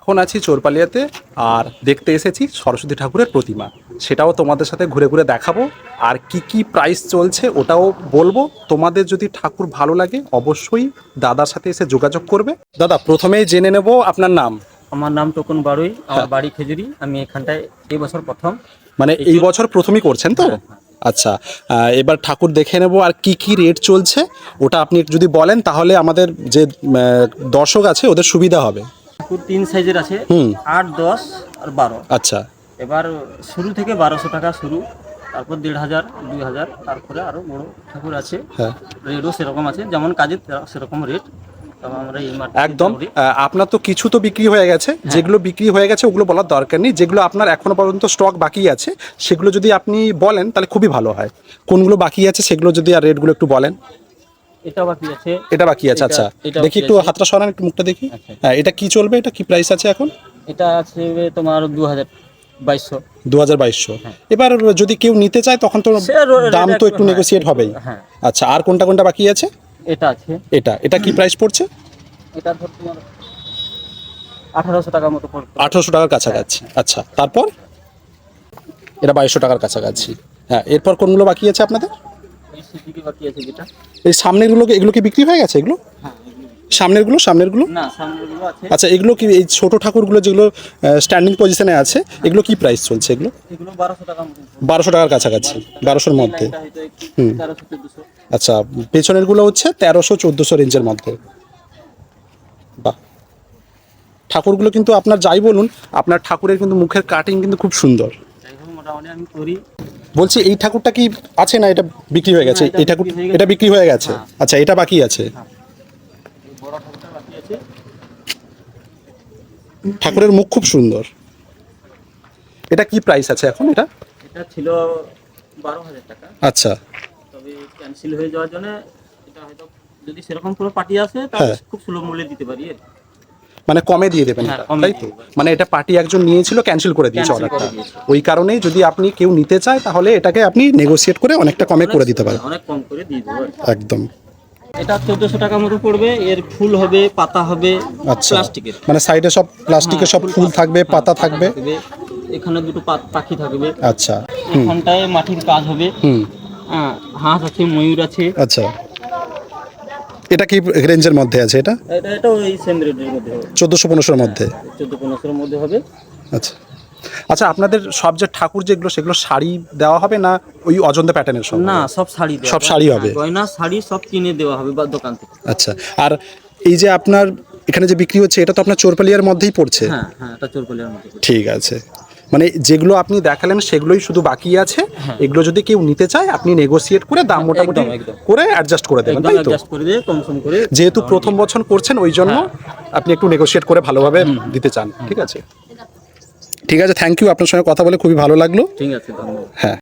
এখন আছি চোরপালিয়াতে আর দেখতে এসেছি সরস্বতী ঠাকুরের প্রতিমা, সেটাও তোমাদের সাথে ঘুরে ঘুরে দেখাবো। আর কি কি প্রাইস চলছে ওটাও বলবো। তোমাদের যদি ঠাকুর ভালো লাগে অবশ্যই দাদার সাথে এসে যোগাযোগ করবে। দাদা, প্রথমেই জেনে নেব আপনার নাম। আমার নাম টোকন বারুই, আমার বাড়ি খেজুরি। আমি এখানটায় এই বছর প্রথম, মানে এই বছর প্রথমই করছেন তো? আচ্ছা, এবার ঠাকুর দেখে নেব। আর কি কি রেট চলছে ওটা আপনি একটু যদি বলেন তাহলে আমাদের যে দর্শক আছে ওদের সুবিধা হবে। ঠাকুর 3 সাইজের আছে, 8, 10 আর 12। আচ্ছা, এবার শুরু থেকে 1200 টাকা শুরু, তারপর 1500, 2000, তারপরে আরো বড় ঠাকুর আছে। হ্যাঁ, রেটও সেরকম আছে, যেমন কাজের সেরকম রেট। আমরা এই একদম। আপনার তো কিছু তো বিক্রি হয়ে গেছে, যেগুলো বিক্রি হয়ে গেছে ওগুলো বলার দরকার নেই। যেগুলো আপনার এখনো পর্যন্ত স্টক বাকি আছে সেগুলো যদি আপনি বলেন তাহলে খুবই ভালো হয়। কোনগুলো বাকি আছে সেগুলো যদি আর রেটগুলো একটু বলেন। এটা বাকি আছে, এটা বাকি আছে। আচ্ছা, দেখি একটু হাতটা সরান, একটু মুখটা দেখি। হ্যাঁ, এটা কি চলবে? এটা কি প্রাইস আছে এখন? এটা আছে তোমার 2200। 2200। এবার যদি কেউ নিতে চায় তখন তো দাম তো একটু নেগোসিয়েট হবেই। হ্যাঁ। আচ্ছা, আর কোনটা কোনটা বাকি আছে? এটা আছে, এটা কি প্রাইস পড়ছে? এটা ধর তোমার 1800 টাকার মতো পড়বে। 1800 টাকার কাছাকাছি। আচ্ছা, তারপর এটা 2200 টাকার কাছাকাছি। হ্যাঁ, এরপর কোনগুলো বাকি আছে আপনাদের? এই সিদ্দিকি বাকি আছে যেটা। এই সামনেরগুলো এগুলো কি বিক্রি হয়ে গেছে? এগুলো হ্যাঁ, সামনেরগুলো না, সামনেগুলো আছে। আচ্ছা, এগুলো কি এই ছোট ঠাকুরগুলো যেগুলো স্ট্যান্ডিং পজিশনে আছে এগুলো কি প্রাইস চলছে? এগুলো এগুলো 1200 টাকার মতো। 1200 টাকার কাছাকাছি, 1200-র মধ্যে। এটা হয়তো একটু 1300-1400। আচ্ছা, পেছনেরগুলো হচ্ছে 1300-1400 রেঞ্জের মধ্যে। বাহ, ঠাকুরগুলো কিন্তু আপনার যাই বলুন, আপনার ঠাকুরের কিন্তু মুখের কাটিং কিন্তু খুব সুন্দর। যাই হোক, মোটামুটি আমি করি। বলছি, এই ঠাকুরটা কি আছে না এটা বিক্রি হয়ে গেছে? এই ঠাকুর এটা বিক্রি হয়ে গেছে। আচ্ছা, এটা বাকি আছে। এই বড় ঠাকুরটা বাকি আছে। ঠাকুরের মুখ খুব সুন্দর। এটা কি প্রাইস আছে এখন? এটা ছিল 12000 টাকা। আচ্ছা, তবে ক্যান্সেল হয়ে যাওয়ার জন্য এটা হয়তো যদি সেরকম পুরো পার্টি আসে তাহলে খুব সুলভ মূল্যে দিতে পারি। মানে কমে দিয়ে দেবেন হ্যাঁ, এটা, কমে তাই তো? মানে এটা পার্টি একজন নিয়েছিল, ক্যান্সেল করে দিয়েছে অর্ডারটা। ওই কারণেই যদি আপনি কেউ নিতে চায় তাহলে এটাকে আপনি নেগোসিয়েট করে অনেকটা কমে করে দিতে পারেন। অনেক কম করে দিয়ে দেবো একদম। এটা 1400 টাকার মতো পড়বে। এর ফুল হবে, পাতা হবে, আচ্ছা, প্লাস্টিকের। মানে সাইডে সব প্লাস্টিকের সব ফুল থাকবে, পাতা থাকবে। এখানে দুটো পাখি থাকবে। আচ্ছা, এখানটায় মাটির কাজ হবে। হ্যাঁ, হাঁস আছে, ময়ূর আছে। আচ্ছা, এটা কি রেঞ্জের মধ্যে আছে? এটা এটা ওই সেম রেটের মধ্যে হবে, 1400-1500-র মধ্যে। 1400-1500-এর মধ্যে হবে। আচ্ছা আচ্ছা, আপনাদের সব যে ঠাকুর যেগুলো সেগুলো শাড়ি দেওয়া হবে না ওই অজন্তা প্যাটার্নের? সব না, সব শাড়ি দেওয়া সব শাড়ি হবে। গয়না শাড়ি সব কিনে দেওয়া হবে বা দোকান থেকে। আচ্ছা, আর এই যে আপনার এখানে যে বিক্রি হচ্ছে এটা তো আপনার চোরপালিয়ার মধ্যেই পড়ছে? হ্যাঁ, এটা চোরপালিয়ার মধ্যে। ঠিক আছে, মানে যেগুলো আপনি দেখালেন সেগুলোই শুধু বাকি আছে। এগুলো যদি কেউ নিতে চায় আপনি নেগোসিয়েট করে দাম মোটামুটি করে অ্যাডজাস্ট করে দেবেন, তাই তো? অ্যাডজাস্ট করে দিয়ে কম করে, যেহেতু প্রথম বছর করছেন ওই জন্য আপনি একটু নেগোসিয়েট করে ভালোভাবে দিতে চান। ঠিক আছে, ঠিক আছে, থ্যাংক ইউ। আপনার সঙ্গে কথা বলে খুবই ভালো লাগলো। ঠিক আছে, ধন্যবাদ। হ্যাঁ।